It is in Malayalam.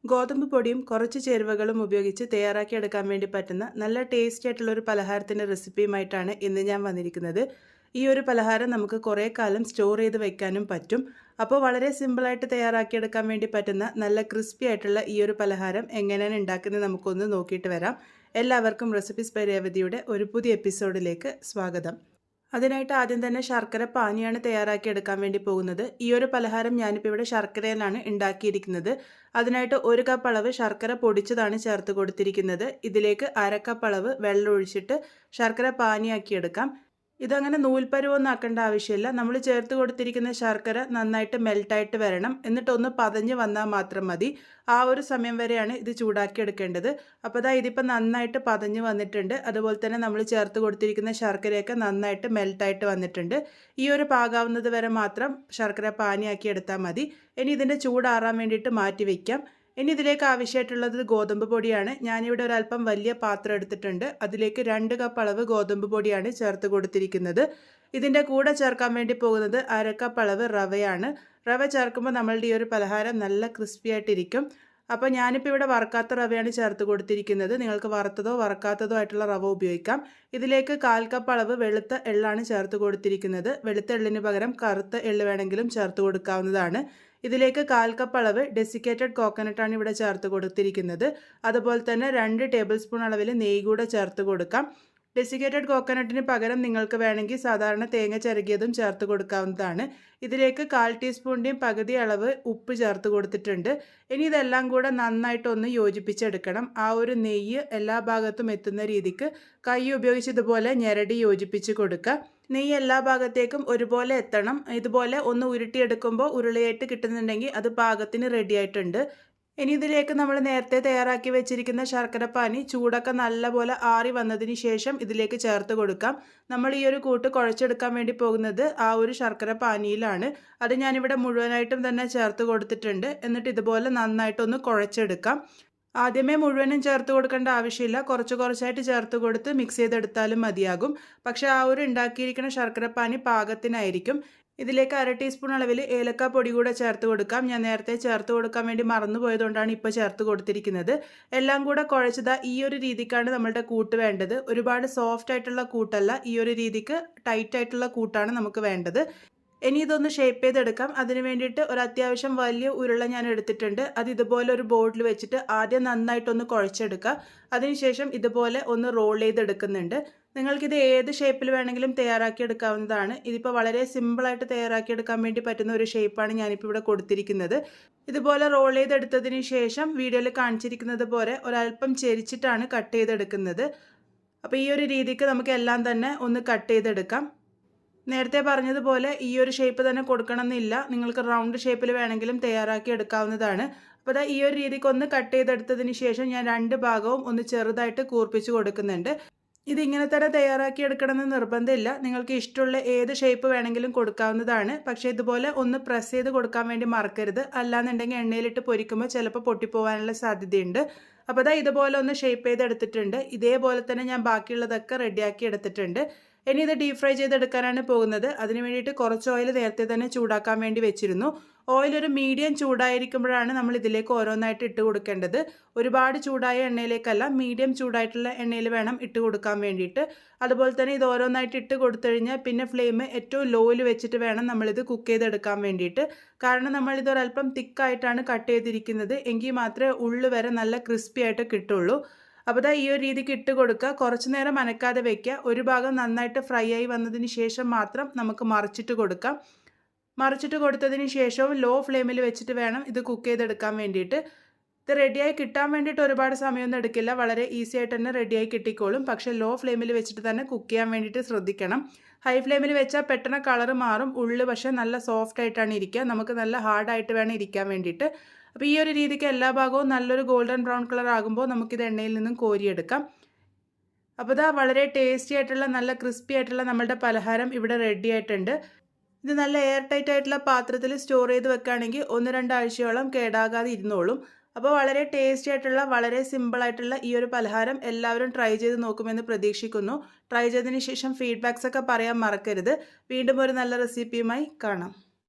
ഗോതമ്പ് പൊടിയും കുറച്ച് ചേരുവകളും ഉപയോഗിച്ച് തയ്യാറാക്കിയെടുക്കാൻ വേണ്ടി പറ്റുന്ന നല്ല ടേസ്റ്റി ആയിട്ടുള്ള ഒരു പലഹാരത്തിൻ്റെ റെസിപ്പിയുമായിട്ടാണ് ഇന്ന് ഞാൻ വന്നിരിക്കുന്നത്. ഈ ഒരു പലഹാരം നമുക്ക് കുറേ കാലം സ്റ്റോർ ചെയ്ത് വെക്കാനും പറ്റും. അപ്പോൾ വളരെ സിമ്പിളായിട്ട് തയ്യാറാക്കിയെടുക്കാൻ വേണ്ടി പറ്റുന്ന നല്ല ക്രിസ്പി ആയിട്ടുള്ള ഈ ഒരു പലഹാരം എങ്ങനെയാണ് ഉണ്ടാക്കുന്നത് നമുക്കൊന്ന് നോക്കിയിട്ട് വരാം. എല്ലാവർക്കും റെസിപ്പീസ് ബൈ രേവതിയുടെ ഒരു പുതിയ എപ്പിസോഡിലേക്ക് സ്വാഗതം. അതിനായിട്ട് ആദ്യം തന്നെ ശർക്കര പാനിയാണ് തയ്യാറാക്കിയെടുക്കാൻ വേണ്ടി പോകുന്നത്. ഈ ഒരു പലഹാരം ഞാനിപ്പോൾ ഇവിടെ ശർക്കരയിലാണ് ഉണ്ടാക്കിയിരിക്കുന്നത്. അതിനായിട്ട് 1 കപ്പ് അളവ് ശർക്കര പൊടിച്ചതാണ് ചേർത്ത് കൊടുത്തിരിക്കുന്നത്. ഇതിലേക്ക് 1/2 കപ്പ് അളവ് വെള്ളം ഒഴിച്ചിട്ട് ശർക്കര പാനിയാക്കിയെടുക്കാം. ഇതങ്ങനെ നൂൽപ്പരുവൊന്നും ആക്കേണ്ട ആവശ്യമില്ല. നമ്മൾ ചേർത്ത് കൊടുത്തിരിക്കുന്ന ശർക്കര നന്നായിട്ട് മെൽട്ടായിട്ട് വരണം. എന്നിട്ടൊന്ന് പതഞ്ഞ് വന്നാൽ മാത്രം മതി. ആ ഒരു സമയം വരെയാണ് ഇത് ചൂടാക്കി എടുക്കേണ്ടത്. അപ്പോൾ ഇതിപ്പോൾ നന്നായിട്ട് പതഞ്ഞ് വന്നിട്ടുണ്ട്. അതുപോലെ തന്നെ നമ്മൾ ചേർത്ത് കൊടുത്തിരിക്കുന്ന ശർക്കരയൊക്കെ നന്നായിട്ട് മെൽട്ടായിട്ട് വന്നിട്ടുണ്ട്. ഈ ഒരു പാകാവുന്നത് വരെ മാത്രം ശർക്കര പാനിയാക്കി എടുത്താൽ മതി. ഇനി ഇതിൻ്റെ ചൂടാറാൻ വേണ്ടിയിട്ട് മാറ്റി വയ്ക്കാം. ഇനി ഇതിലേക്ക് ആവശ്യമായിട്ടുള്ളത് ഗോതമ്പ് പൊടിയാണ്. ഞാനിവിടെ ഒരല്പം വലിയ പാത്രം എടുത്തിട്ടുണ്ട്. അതിലേക്ക് 2 കപ്പ് അളവ് ഗോതമ്പ് പൊടിയാണ് ചേർത്ത് കൊടുത്തിരിക്കുന്നത്. ഇതിൻ്റെ കൂടെ ചേർക്കാൻ വേണ്ടി പോകുന്നത് 1/2 കപ്പ് അളവ് റവയാണ്. റവ ചേർക്കുമ്പോൾ നമ്മളുടെ ഈ ഒരു പലഹാരം നല്ല ക്രിസ്പി ആയിട്ടിരിക്കും. അപ്പോൾ ഞാനിപ്പോൾ ഇവിടെ വറുക്കാത്ത റവയാണ് ചേർത്ത് കൊടുത്തിരിക്കുന്നത്. നിങ്ങൾക്ക് വറുത്തതോ വറുക്കാത്തതോ ആയിട്ടുള്ള റവ ഉപയോഗിക്കാം. ഇതിലേക്ക് 1/4 കപ്പ് അളവ് വെളുത്ത എള്ളാണ് ചേർത്ത് കൊടുത്തിരിക്കുന്നത്. വെളുത്ത എള്ളിന് പകരം കറുത്ത എള്ള് വേണമെങ്കിലും ചേർത്ത് കൊടുക്കാവുന്നതാണ്. ഇതിലേക്ക് 1/4 കപ്പ് അളവ് ഡെസിക്കേറ്റഡ് കോക്കനട്ടാണ് ഇവിടെ ചേർത്ത് കൊടുത്തിരിക്കുന്നത്. അതുപോലെ തന്നെ 2 ടേബിൾ സ്പൂൺ അളവിൽ നെയ്യ് കൂടെ ചേർത്ത് കൊടുക്കാം. ഡെസിക്കേറ്റഡ് കോക്കനട്ടിന് പകരം നിങ്ങൾക്ക് വേണമെങ്കിൽ സാധാരണ തേങ്ങ ചിരകിയതും ചേർത്ത് കൊടുക്കാവുന്നതാണ്. ഇതിലേക്ക് 1/4 ടീസ്പൂണിൻ്റെയും പകുതി അളവ് ഉപ്പ് ചേർത്ത് കൊടുത്തിട്ടുണ്ട്. ഇനി ഇതെല്ലാം കൂടെ നന്നായിട്ടൊന്ന് യോജിപ്പിച്ചെടുക്കണം. ആ ഒരു നെയ്യ് എല്ലാ ഭാഗത്തും എത്തുന്ന രീതിക്ക് കൈ ഉപയോഗിച്ച് ഇതുപോലെ ഞെരടി യോജിപ്പിച്ച് കൊടുക്കുക. നെയ്യ് എല്ലാ ഭാഗത്തേക്കും ഒരുപോലെ എത്തണം. ഇതുപോലെ ഒന്ന് ഉരുട്ടിയെടുക്കുമ്പോൾ ഉരുളയായിട്ട് കിട്ടുന്നുണ്ടെങ്കിൽ അത് പാകത്തിന് റെഡി ആയിട്ടുണ്ട്. ഇനി ഇതിലേക്ക് നമ്മൾ നേരത്തെ തയ്യാറാക്കി വെച്ചിരിക്കുന്ന ശർക്കരപ്പാനി ചൂടൊക്കെ നല്ലപോലെ ആറി വന്നതിന് ശേഷം ഇതിലേക്ക് ചേർത്ത് കൊടുക്കാം. നമ്മൾ ഈ ഒരു കൂട്ട് കുഴച്ചെടുക്കാൻ വേണ്ടി പോകുന്നത് ആ ഒരു ശർക്കര പാനിയിലാണ്. അത് ഞാനിവിടെ മുഴുവനായിട്ടും തന്നെ ചേർത്ത് കൊടുത്തിട്ടുണ്ട്. എന്നിട്ട് ഇതുപോലെ നന്നായിട്ടൊന്ന് കുഴച്ചെടുക്കാം. ആദ്യമേ മുഴുവനും ചേർത്ത് കൊടുക്കേണ്ട ആവശ്യമില്ല. കുറച്ച് കുറച്ചായിട്ട് ചേർത്ത് കൊടുത്ത് മിക്സ് ചെയ്തെടുത്താലും മതിയാകും. പക്ഷേ ആ ഒരു ഉണ്ടാക്കിയിരിക്കുന്ന ശർക്കരപ്പാനി പാകത്തിനായിരിക്കും. ഇതിലേക്ക് 1/2 ടീസ്പൂൺ അളവിൽ ഏലക്ക പൊടി കൂടെ ചേർത്ത് കൊടുക്കാം. ഞാൻ നേരത്തെ ചേർത്ത് കൊടുക്കാൻ വേണ്ടി മറന്നു പോയതുകൊണ്ടാണ് ഇപ്പോൾ ചേർത്ത് കൊടുത്തിരിക്കുന്നത്. എല്ലാം കൂടെ കുഴച്ചതാ ഈ ഒരു രീതിക്കാണ് നമ്മളുടെ കൂട്ട് വേണ്ടത്. ഒരുപാട് സോഫ്റ്റ് ആയിട്ടുള്ള കൂട്ടല്ല, ഈ ഒരു രീതിക്ക് ടൈറ്റ് ആയിട്ടുള്ള കൂട്ടാണ് നമുക്ക് വേണ്ടത്. ഇനി ഇതൊന്ന് ഷേപ്പ് ചെയ്തെടുക്കാം. അതിന് വേണ്ടിയിട്ട് ഒരു അത്യാവശ്യം വലിയ ഉരുള ഞാൻ എടുത്തിട്ടുണ്ട്. അത് ഇതുപോലെ ഒരു ബോർഡിൽ വെച്ചിട്ട് ആദ്യം നന്നായിട്ടൊന്ന് കുഴച്ചെടുക്കുക. അതിനുശേഷം ഇതുപോലെ ഒന്ന് റോൾ ചെയ്തെടുക്കുന്നുണ്ട്. നിങ്ങൾക്കിത് ഏത് ഷേപ്പിൽ വേണമെങ്കിലും തയ്യാറാക്കിയെടുക്കാവുന്നതാണ്. ഇതിപ്പോൾ വളരെ സിമ്പിളായിട്ട് തയ്യാറാക്കിയെടുക്കാൻ വേണ്ടി പറ്റുന്ന ഒരു ഷേപ്പാണ് ഞാനിപ്പോൾ ഇവിടെ കൊടുത്തിരിക്കുന്നത്. ഇതുപോലെ റോൾ ചെയ്തെടുത്തതിന് ശേഷം വീഡിയോയിൽ കാണിച്ചിരിക്കുന്നത് പോലെ ഒരല്പം ചെരിച്ചിട്ടാണ് കട്ട് ചെയ്തെടുക്കുന്നത്. അപ്പോൾ ഈ ഒരു രീതിക്ക് നമുക്ക് എല്ലാം തന്നെ ഒന്ന് കട്ട് ചെയ്തെടുക്കാം. നേരത്തെ പറഞ്ഞതുപോലെ ഈ ഒരു ഷേപ്പ് തന്നെ കൊടുക്കണമെന്നില്ല. നിങ്ങൾക്ക് റൗണ്ട് ഷേപ്പിൽ വേണമെങ്കിലും തയ്യാറാക്കി എടുക്കാവുന്നതാണ്. അപ്പോൾ ഈ ഒരു രീതിക്ക് ഒന്ന് കട്ട് ചെയ്തെടുത്തതിന് ശേഷം ഞാൻ 2 ഭാഗവും ഒന്ന് ചെറുതായിട്ട് കൂർപ്പിച്ച് കൊടുക്കുന്നുണ്ട്. ഇതിങ്ങനെ തന്നെ തയ്യാറാക്കി എടുക്കണമെന്ന് നിർബന്ധമില്ല. നിങ്ങൾക്ക് ഇഷ്ടമുള്ള ഏത് ഷേപ്പ് വേണമെങ്കിലും കൊടുക്കാവുന്നതാണ്. പക്ഷേ ഇതുപോലെ ഒന്ന് പ്രസ് ചെയ്ത് കൊടുക്കാൻ വേണ്ടി മറക്കരുത്. അല്ലാന്നുണ്ടെങ്കിൽ എണ്ണയിലിട്ട് പൊരിക്കുമ്പോൾ ചിലപ്പോൾ പൊട്ടിപ്പോകാനുള്ള സാധ്യതയുണ്ട്. അപ്പോൾ ഇതുപോലെ ഒന്ന് ഷേപ്പ് ചെയ്തെടുത്തിട്ടുണ്ട്. ഇതേപോലെ തന്നെ ഞാൻ ബാക്കിയുള്ളതൊക്കെ റെഡിയാക്കി എടുത്തിട്ടുണ്ട്. ഇനി ഇത് ഡീപ് ഫ്രൈ ചെയ്തെടുക്കാനാണ് പോകുന്നത്. അതിന് വേണ്ടിയിട്ട് കുറച്ച് ഓയിൽ നേരത്തെ തന്നെ ചൂടാക്കാൻ വേണ്ടി വെച്ചിരുന്നു. ഓയിൽ ഒരു മീഡിയം ചൂടായിരിക്കുമ്പോഴാണ് നമ്മൾ ഇതിലേക്ക് ഓരോന്നായിട്ട് ഇട്ട് കൊടുക്കേണ്ടത്. ഒരുപാട് ചൂടായ എണ്ണയിലേക്കല്ല, മീഡിയം ചൂടായിട്ടുള്ള എണ്ണയിൽ വേണം ഇട്ട് കൊടുക്കാൻ വേണ്ടിയിട്ട്. അതുപോലെ തന്നെ ഇത് ഓരോന്നായിട്ട് ഇട്ട് കൊടുത്തു കഴിഞ്ഞാൽ പിന്നെ ഫ്ലെയിം ഏറ്റവും ലോയിൽ വെച്ചിട്ട് വേണം നമ്മളിത് കുക്ക് ചെയ്തെടുക്കാൻ വേണ്ടിയിട്ട്. കാരണം നമ്മളിതൊരല്പം തിക്കായിട്ടാണ് കട്ട് ചെയ്തിരിക്കുന്നത്. എങ്കിൽ മാത്രമേ ഉള്ളു വരെ നല്ല ക്രിസ്പി ആയിട്ട് കിട്ടുള്ളൂ. അപ്പോൾ ഈ ഒരു രീതിക്ക് ഇട്ട് കൊടുക്കുക. കുറച്ച് നേരം അനക്കാതെ വയ്ക്കുക. ഒരു ഭാഗം നന്നായിട്ട് ഫ്രൈ ആയി വന്നതിന് ശേഷം മാത്രം നമുക്ക് മറിച്ചിട്ട് കൊടുക്കാം. മറിച്ചിട്ട് കൊടുത്തതിന് ശേഷവും ലോ ഫ്ലെയിമിൽ വെച്ചിട്ട് വേണം ഇത് കുക്ക് ചെയ്തെടുക്കാൻ വേണ്ടിയിട്ട്. ഇത് റെഡിയായി കിട്ടാൻ വേണ്ടിയിട്ട് ഒരുപാട് സമയമൊന്നും എടുക്കില്ല. വളരെ ഈസി ആയിട്ട് തന്നെ റെഡിയായി കിട്ടിക്കോളും. പക്ഷേ ലോ ഫ്ലെയിമിൽ വെച്ചിട്ട് തന്നെ കുക്ക് ചെയ്യാൻ വേണ്ടിയിട്ട് ശ്രദ്ധിക്കണം. ഹൈ ഫ്ലെയിമിൽ വെച്ചാൽ പെട്ടെന്ന് കളർ മാറും. ഉള്ളു പക്ഷേ നല്ല സോഫ്റ്റ് ആയിട്ടാണ് ഇരിക്കുക. നമുക്ക് നല്ല ഹാർഡായിട്ട് വേണം ഇരിക്കാൻ വേണ്ടിയിട്ട്. അപ്പോൾ ഈ ഒരു രീതിക്ക് എല്ലാ ഭാഗവും നല്ലൊരു ഗോൾഡൻ ബ്രൗൺ കളർ ആകുമ്പോൾ നമുക്കിത് എണ്ണയിൽ നിന്നും കോരിയെടുക്കാം. അപ്പോൾ വളരെ ടേസ്റ്റി ആയിട്ടുള്ള നല്ല ക്രിസ്പി ആയിട്ടുള്ള നമ്മളുടെ പലഹാരം ഇവിടെ റെഡി ആയിട്ടുണ്ട്. ഇത് നല്ല എയർ ടൈറ്റ് ആയിട്ടുള്ള പാത്രത്തിൽ സ്റ്റോർ ചെയ്ത് വെക്കുകയാണെങ്കിൽ 1-2 ആഴ്ചയോളം കേടാകാതെ ഇരുന്നോളും. അപ്പോൾ വളരെ ടേസ്റ്റി ആയിട്ടുള്ള വളരെ സിമ്പിളായിട്ടുള്ള ഈ ഒരു പലഹാരം എല്ലാവരും ട്രൈ ചെയ്ത് നോക്കുമെന്ന് പ്രതീക്ഷിക്കുന്നു. ട്രൈ ചെയ്തതിന് ശേഷം ഫീഡ്ബാക്സ് ഒക്കെ പറയാൻ മറക്കരുത്. വീണ്ടും ഒരു നല്ല റെസിപ്പിയുമായി കാണാം.